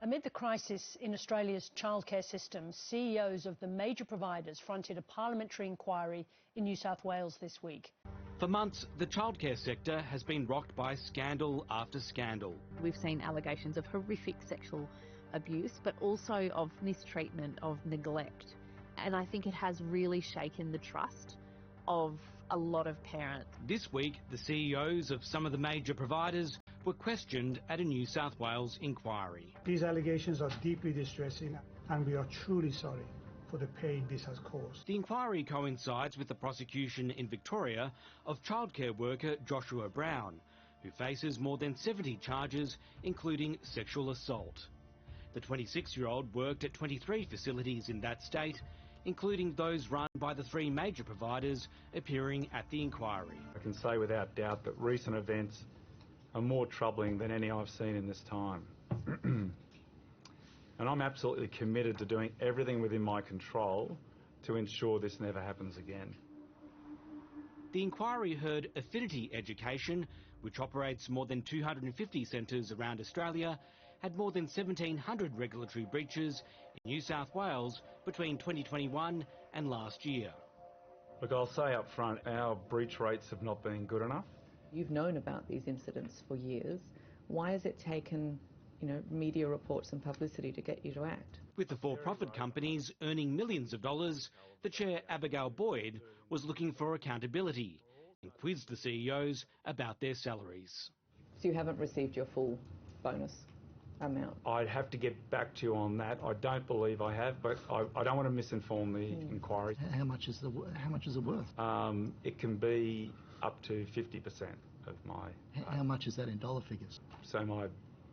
Amid the crisis in Australia's childcare system, CEOs of the major providers fronted a parliamentary inquiry in New South Wales this week. For months, the childcare sector has been rocked by scandal after scandal. We've seen allegations of horrific sexual abuse, but also of mistreatment, of neglect. And I think it has really shaken the trust of a lot of parents. This week, the CEOs of some of the major providers were questioned at a New South Wales inquiry. These allegations are deeply distressing and we are truly sorry for the pain this has caused. The inquiry coincides with the prosecution in Victoria of childcare worker Joshua Brown, who faces more than 70 charges, including sexual assault. The 26-year-old worked at 23 facilities in that state, including those run by the three major providers appearing at the inquiry. I can say without doubt that recent events are more troubling than any I've seen in this time. And I'm absolutely committed to doing everything within my control to ensure this never happens again. The inquiry heard Affinity Education, which operates more than 250 centres around Australia, had more than 1,700 regulatory breaches in New South Wales between 2021 and last year. Look, I'll say up front, our breach rates have not been good enough. You've known about these incidents for years. Why has it taken, media reports and publicity to get you to act? With the for-profit companies earning millions of dollars, the chair, Abigail Boyd, was looking for accountability and quizzed the CEOs about their salaries. So you haven't received your full bonus amount? I'd have to get back to you on that. I don't believe I have, but I don't want to misinform the inquiry. How much is it worth? It can be up to 50% of my... How much is that in dollar figures? So my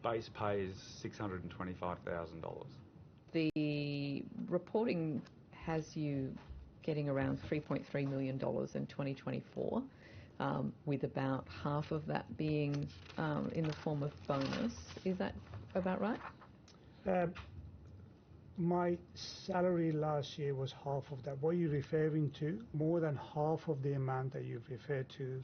base pay is $625,000. The reporting has you getting around $3.3 million in 2024, with about half of that being in the form of bonus. Is that about right? My salary last year was half of that. What are you referring to? More than half of the amount that you've referred to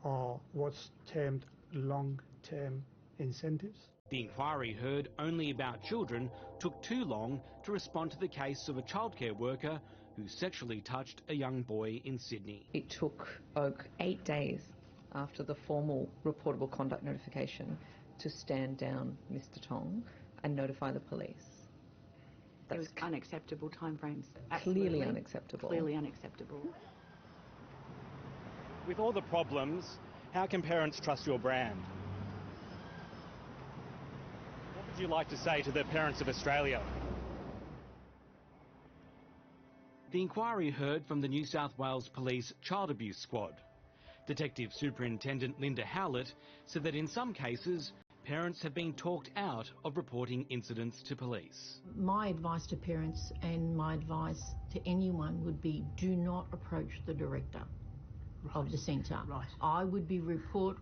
are what's termed long-term incentives. The inquiry heard only about children took too long to respond to the case of a childcare worker who sexually touched a young boy in Sydney. It took Oak 8 days after the formal reportable conduct notification to stand down Mr. Tong and notify the police. It was unacceptable timeframes. Clearly unacceptable. Clearly unacceptable. With all the problems, how can parents trust your brand? What would you like to say to the parents of Australia? The inquiry heard from the New South Wales Police Child Abuse Squad. Detective Superintendent Linda Howlett said that in some cases, parents have been talked out of reporting incidents to police. My advice to parents and my advice to anyone would be do not approach the director of the centre. Right. I would be report,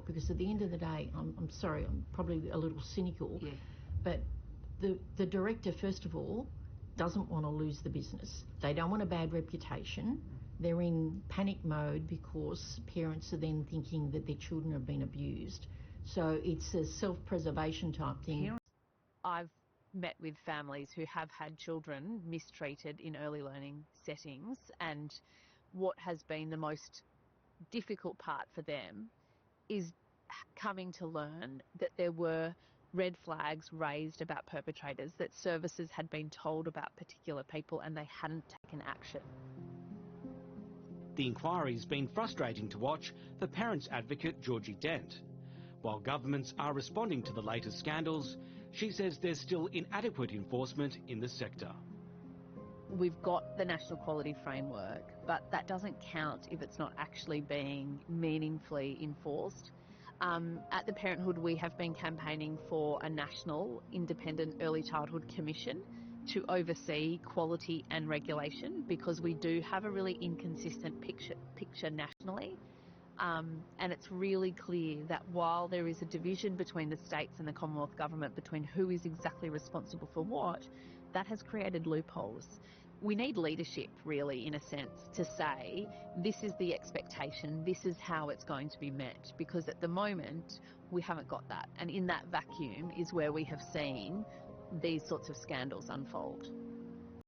because at the end of the day, I'm sorry, I'm probably a little cynical, but the director, first of all, doesn't want to lose the business. They don't want a bad reputation. They're in panic mode because parents are then thinking that their children have been abused. So it's a self-preservation type thing. I've met with families who have had children mistreated in early learning settings, and what has been the most difficult part for them is coming to learn that there were red flags raised about perpetrators, that services had been told about particular people and they hadn't taken action. The inquiry's been frustrating to watch for parents advocate Georgie Dent. While governments are responding to the latest scandals, she says there's still inadequate enforcement in the sector. We've got the National Quality Framework, but that doesn't count if it's not actually being meaningfully enforced. At the Parenthood, we have been campaigning for a national independent early childhood commission to oversee quality and regulation, because we do have a really inconsistent picture nationally. And it's really clear that while there is a division between the states and the Commonwealth Government between who is exactly responsible for what, that has created loopholes. we need leadership, really, in a sense, to say this is the expectation, this is how it's going to be met, because at the moment we haven't got that. And in that vacuum is where we have seen these sorts of scandals unfold.